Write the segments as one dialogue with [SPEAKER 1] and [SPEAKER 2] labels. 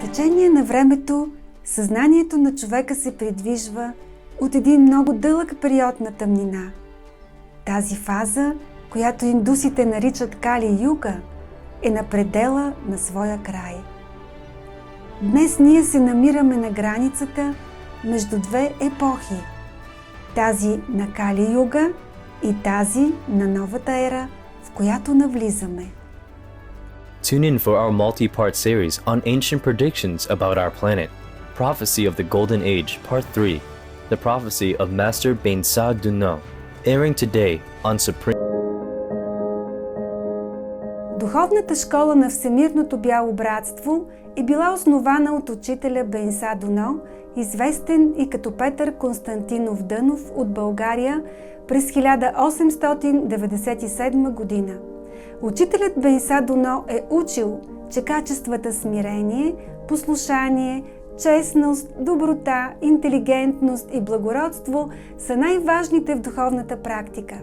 [SPEAKER 1] течение на времето съзнанието на човека се придвижва от един много дълъг период на тъмнина. Тази фаза, която индусите наричат Кали-юга, е на предела на своя край. Днес ние се намираме на границата между две епохи. Тази на Кали-юга и тази на новата ера, в която навлизаме.
[SPEAKER 2] Tune in for our multi-part series on ancient predictions about our planet. Prophecy of the Golden Age, Part 3. The Prophecy of Master Bensa Duno. Airing today on Supreme.
[SPEAKER 1] Духовната школа на Всемирното бяло братство е била основана от учителя Бенса Дуно, известен и като Петър Константинов Дънов от България през 1897 година. Учителят Бенса Дуно е учил, че качествата смирение, послушание, честност, доброта, интелигентност и благородство са най-важните в духовната практика.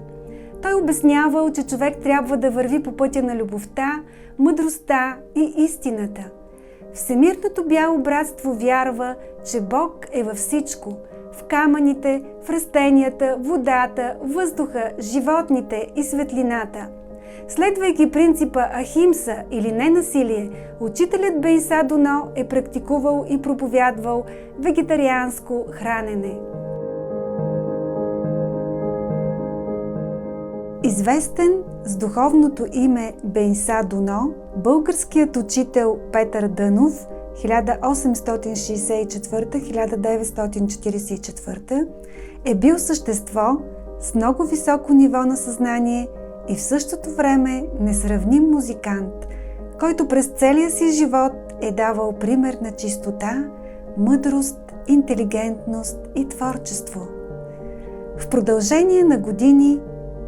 [SPEAKER 1] Той обяснявал, че човек трябва да върви по пътя на любовта, мъдростта и истината. Всемирното бяло братство вярва, че Бог е във всичко – в камъните, в растенията, водата, въздуха, животните и светлината. Следвайки принципа Ахимса или ненасилие, учителят Бенса Дуно е практикувал и проповядвал вегетарианско хранене. Известен с духовното име Бенса Дуно, българският учител Петър Дънов 1864-1944 е бил същество с много високо ниво на съзнание и в същото време несравним музикант, който през целия си живот е давал пример на чистота, мъдрост, интелигентност и творчество. В продължение на години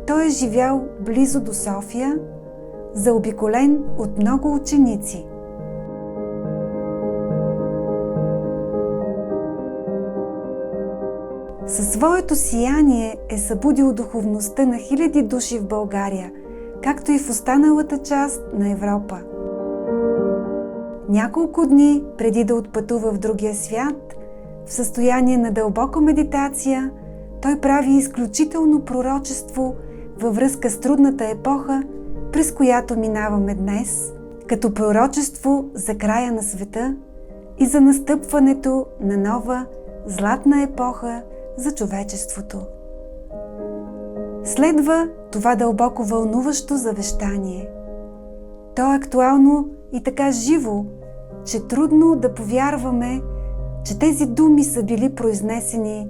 [SPEAKER 1] той е живял близо до София, заобиколен от много ученици. Със своето сияние е събудил духовността на хиляди души в България, както и в останалата част на Европа. Няколко дни преди да отпътува в другия свят, в състояние на дълбока медитация, той прави изключително пророчество във връзка с трудната епоха, през която минаваме днес, като пророчество за края на света и за настъпването на нова златна епоха за човечеството. Следва това дълбоко вълнуващо завещание. То е актуално и така живо, че трудно да повярваме, че тези думи са били произнесени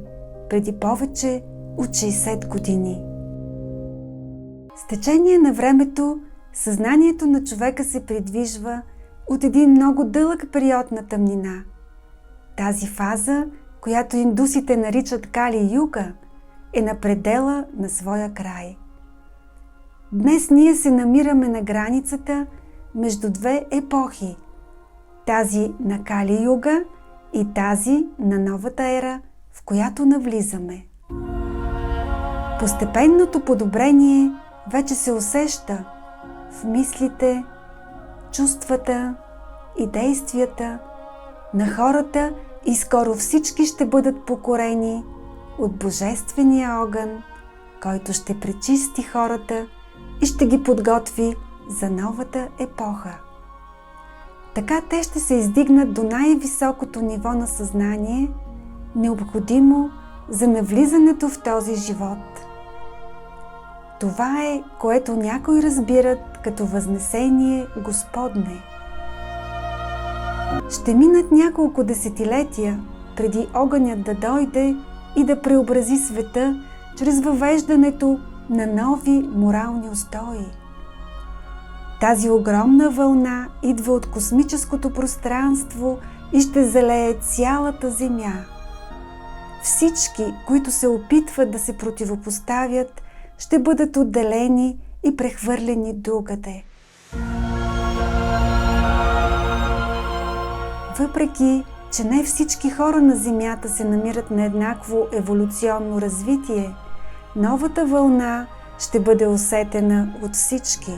[SPEAKER 1] преди повече от 60 години. С течение на времето съзнанието на човека се придвижва от един много дълъг период на тъмнина. Тази фаза, която индусите наричат Кали-юга, е на предела на своя край. Днес ние се намираме на границата между две епохи. Тази на Кали-юга и тази на новата ера, в която навлизаме. Постепенното подобрение вече се усеща в мислите, чувствата и действията на хората и скоро всички ще бъдат покорени от Божествения огън, който ще пречисти хората и ще ги подготви за новата епоха. Така те ще се издигнат до най-високото ниво на съзнание, необходимо за навлизането в този живот. Това е, което някои разбират като възнесение Господне. Ще минат няколко десетилетия преди огънят да дойде и да преобрази света чрез въвеждането на нови морални устои. Тази огромна вълна идва от космическото пространство и ще залее цялата Земя. Всички, които се опитват да се противопоставят, ще бъдат отделени и прехвърлени другаде. Въпреки, че не всички хора на Земята се намират на еднакво еволюционно развитие, новата вълна ще бъде усетена от всички.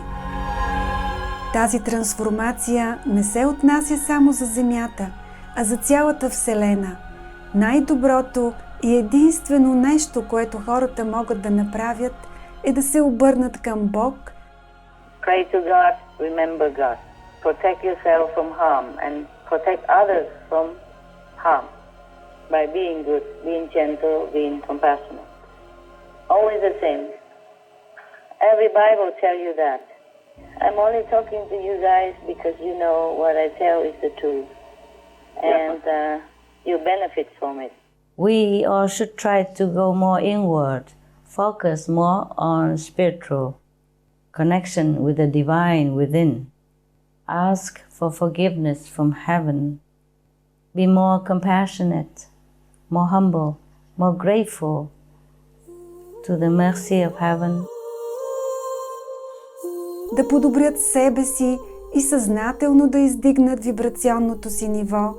[SPEAKER 1] Тази трансформация не се отнася само за Земята, а за цялата Вселена. Най-доброто и единствено нещо, което хората могат да направят, е да се обърнат към Бог.
[SPEAKER 3] Pray to God, remember God. Protect yourself from harm and protect others from harm by being good, being gentle, being compassionate. Always the same. Every Bible tells you that. I'm only talking to you guys because you know what I tell is the truth. And you benefit from it.
[SPEAKER 4] We all should try to go more inward, focus more on spiritual connection with the divine within. Ask for forgiveness from heaven. Be more compassionate, more humble, more grateful to the mercy of heaven.
[SPEAKER 1] Да подобрят себе си и съзнателно да издигнат вибрационното си ниво,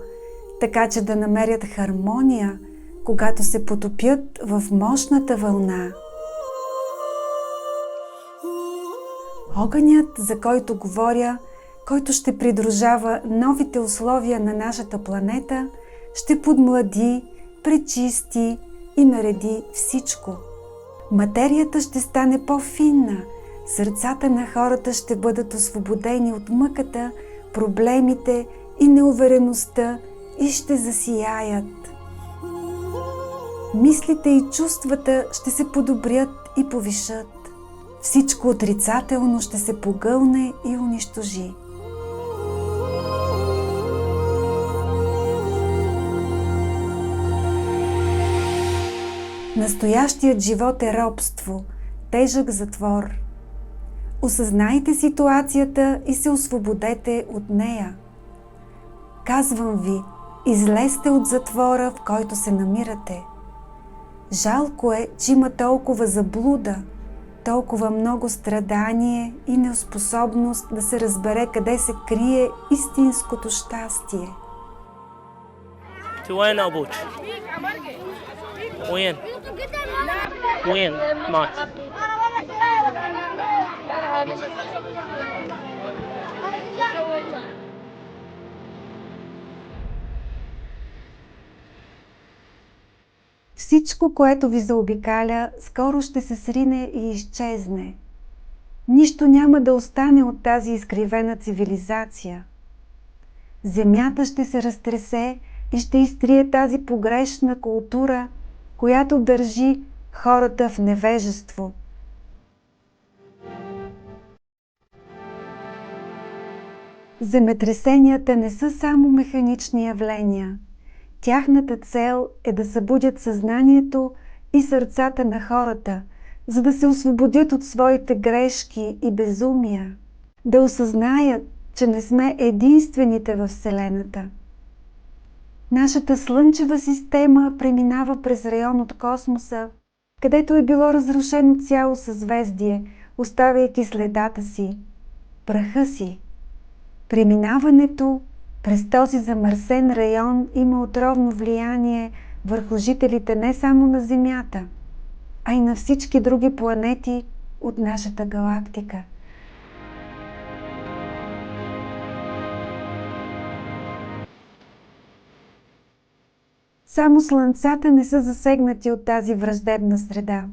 [SPEAKER 1] така че да намерят хармония, когато се потопят в мощната вълна. Огънят, за който говоря, който ще придружава новите условия на нашата планета, ще подмлади, пречисти и нареди всичко. Материята ще стане по-финна, сърцата на хората ще бъдат освободени от мъката, проблемите и неувереността и ще засияят. Мислите и чувствата ще се подобрят и повишат. Всичко отрицателно ще се погълне и унищожи. Настоящият живот е робство, тежък затвор. Осъзнайте ситуацията и се освободете от нея. Казвам ви, излезте от затвора, в който се намирате. Жалко е, че има толкова заблуда, толкова много страдание и неспособност да се разбере къде се крие истинското щастие.
[SPEAKER 5] وين ابوك؟ وين؟ وين مات؟
[SPEAKER 1] Всичко, което ви заобикаля, скоро ще се срине и изчезне. Нищо няма да остане от тази изкривена цивилизация. Земята ще се разтресе и ще изтрие тази погрешна култура, която държи хората в невежество. Земетресенията не са само механични явления. Тяхната цел е да събудят съзнанието и сърцата на хората, за да се освободят от своите грешки и безумия, да осъзнаят, че не сме единствените във Вселената. Нашата слънчева система преминава през район от космоса, където е било разрушено цяло съзвездие, оставяйки следата си, праха си. Преминаването през този замърсен район има отровно влияние върху жителите не само на Земята, а и на всички други планети от нашата галактика. Само Слънцата не са засегнати от тази враждебна среда.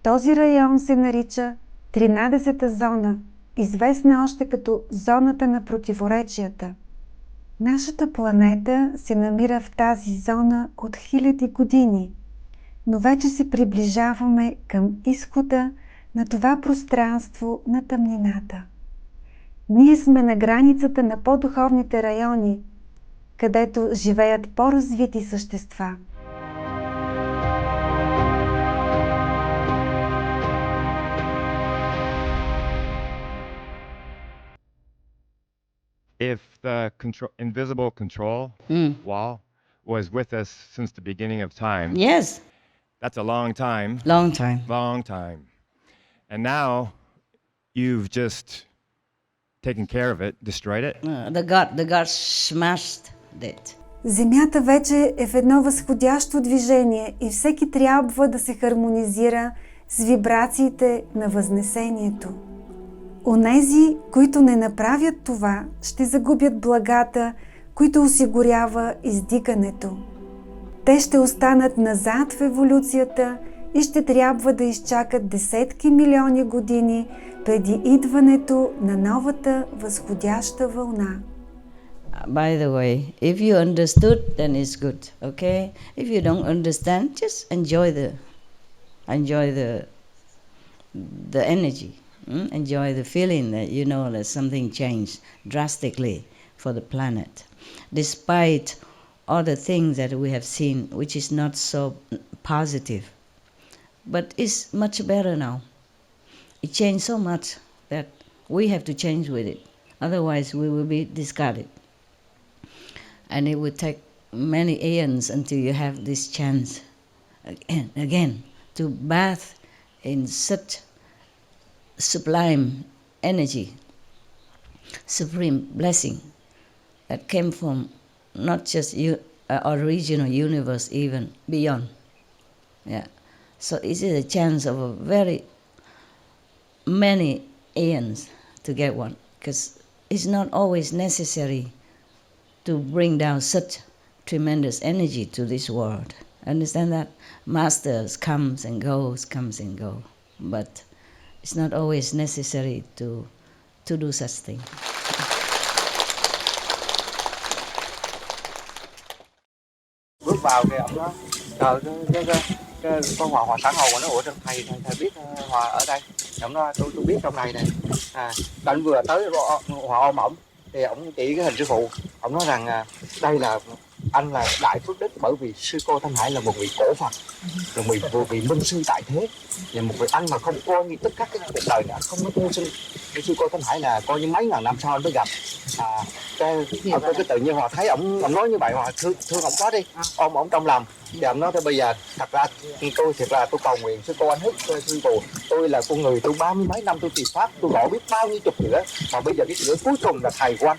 [SPEAKER 1] Този район се нарича 13-та зона, известна още като зоната на противоречията. Нашата планета се намира в тази зона от хиляди години, но вече се приближаваме към изхода на това пространство на тъмнината. Ние сме на границата на по-духовните райони, където живеят по-развити същества.
[SPEAKER 6] If the invisible control wall was with us since the beginning of time,
[SPEAKER 4] Yes,
[SPEAKER 6] that's a long time.
[SPEAKER 4] long time.
[SPEAKER 6] Long time. And now you've just taken care of it, destroyed it.
[SPEAKER 4] The God smashed it.
[SPEAKER 1] Земята вече е в едно възходящо движение и всеки трябва да се хармонизира с вибрациите на възнесението. Онези, които не направят това, ще загубят благата, които осигурява издигането. Те ще останат назад в еволюцията и ще трябва да изчакат десетки милиони години преди идването на новата възходяща вълна.
[SPEAKER 4] By the way, if you understood, then it's good, okay? If you don't understand, just enjoy the energy, enjoy the feeling that you know that something changed drastically for the planet, despite all the things that we have seen, which is not so positive, but it's much better now. It changed so much that we have to change with it, otherwise we will be discarded. And it will take many aeons until you have this chance again to bath in such sublime energy, supreme blessing that came from not just original universe, even beyond. Yeah. So it is a chance of a very many aeons to get one, because it's not always necessary to bring down such tremendous energy to this world. Understand that? Masters comes and goes, but it's not always necessary to do such thing.
[SPEAKER 7] Bước vào thì ông nói cái con hòa sản hồn nó ủa thầy biết hòa ở đây. Ông nói tôi biết trong này này. Anh vừa tới hòa ôm ổng thì ổng chỉ cái hình sư phụ. Ông nói rằng đây là anh là đại phước đức, bởi vì sư cô Thanh Hải là một vị cổ Phật, là một vị minh sư tại thế, và một vị anh mà không coi như tất cả cái cuộc đời này không có tu sinh. Sư cô Thanh Hải là coi như mấy ngàn năm sau anh mới gặp. Cái tự nhiên Hòa thấy ổng nói như vậy, Hòa thương ổng quá đi, ôm ổng trong lòng. Thì ổng nói thôi bây giờ thật ra tôi cầu nguyện sư cô anh hết sư phụ, tôi là con người, tôi 30 mấy năm tôi trì pháp, tôi gọi biết bao nhiêu chục nữa, mà bây giờ cái chữ cuối cùng là thầy của anh.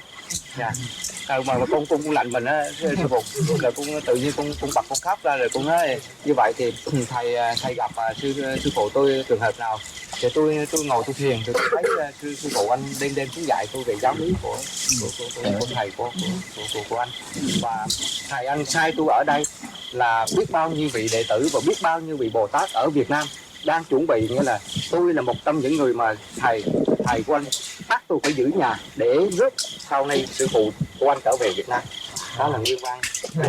[SPEAKER 7] Mà con lạnh mình á sư phụ, là con tự nhiên con bật con khóc ra, rồi con nói như vậy thì thầy gặp sư phụ tôi trường hợp nào thì tôi ngồi tôi thiền thì tôi thấy sư phụ anh đêm xuống dạy tôi về giáo lý của thầy của anh, và thầy anh sai tôi ở đây là biết bao nhiêu vị đệ tử và biết bao nhiêu vị Bồ Tát ở Việt Nam đang chuẩn bị, nghĩa là tôi là một trong những người mà thầy của anh bắt tôi phải giữ nhà để rước sau này sư phụ của anh trở về Việt Nam. Đó là nguyên văn của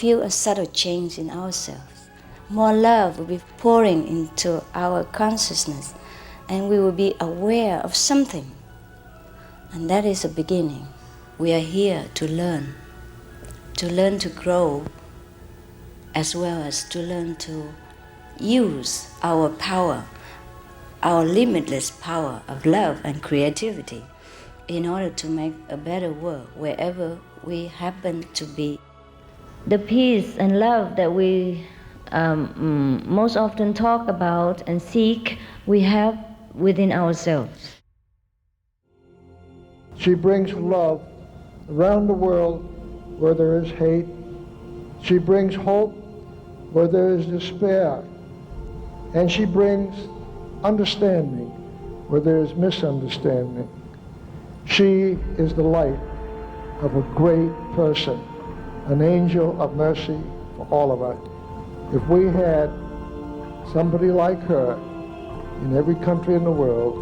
[SPEAKER 4] feel a subtle change in ourselves. More love will be pouring into our consciousness, and we will be aware of something. And that is a beginning. We are here to learn to grow, as well as to learn to use our power, our limitless power of love and creativity, in order to make a better world wherever we happen to be. The peace and love that we most often talk about and seek, we have within ourselves.
[SPEAKER 8] She brings love around the world where there is hate. She brings hope where there is despair. And she brings understanding where there is misunderstanding. She is the light of a great person, an angel of mercy for all of us. If we had somebody like her in every country in the world,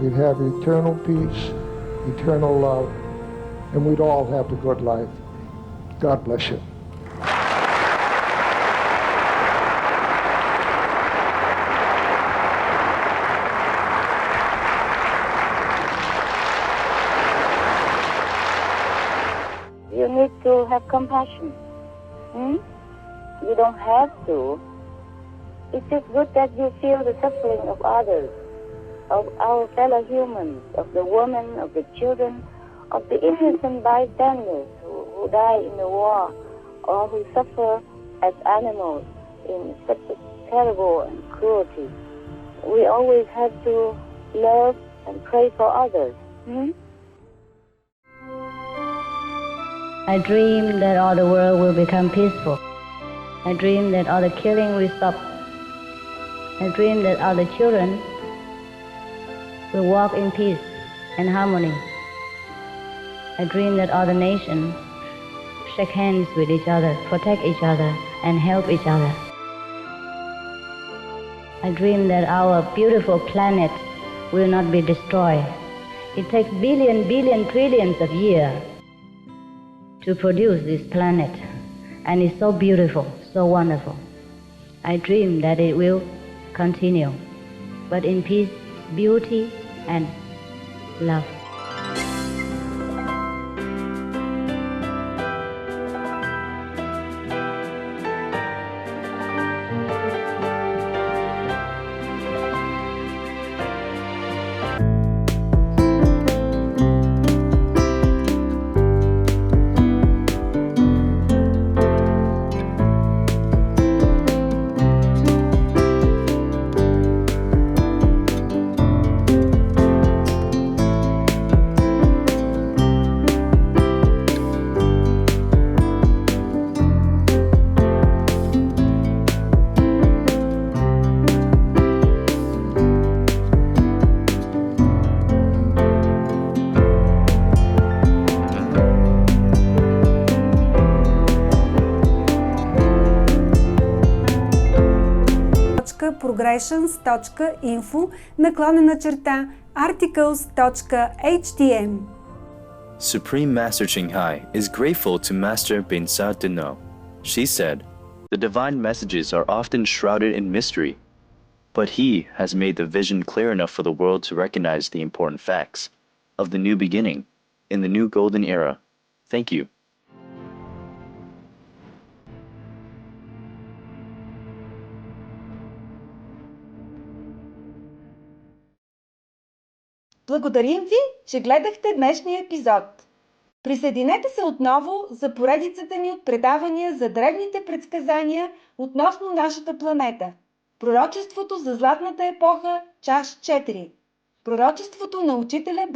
[SPEAKER 8] we'd have eternal peace, eternal love, and we'd all have the good life. God bless you.
[SPEAKER 3] You need to have compassion. You don't have to. It's just good that you feel the suffering of others, of our fellow humans, of the women, of the children, of the innocent bystanders who die in the war or who suffer as animals in such a terrible and cruelty. We always have to love and pray for others.
[SPEAKER 4] I dream that all the world will become peaceful. I dream that all the killing will stop. I dream that all the children will walk in peace and harmony. I dream that all the nations shake hands with each other, protect each other, and help each other. I dream that our beautiful planet will not be destroyed. It takes billion, trillions of years to produce this planet, and it's so beautiful, so wonderful. I dream that it will continue, but in peace, beauty, and love.
[SPEAKER 1] progressions.info/articles.htm.
[SPEAKER 2] Supreme Master Ching Hai is grateful to Master Bensa Deno. She said, "The divine messages are often shrouded in mystery, but he has made the vision clear enough for the world to recognize the important facts of the new beginning in the new golden era. Thank you."
[SPEAKER 9] Благодарим ви, че гледахте днешния епизод. Присъединете се отново за поредицата ни от предавания за древните предсказания относно нашата планета. Пророчеството за златната епоха, част 4. Пророчеството на учителя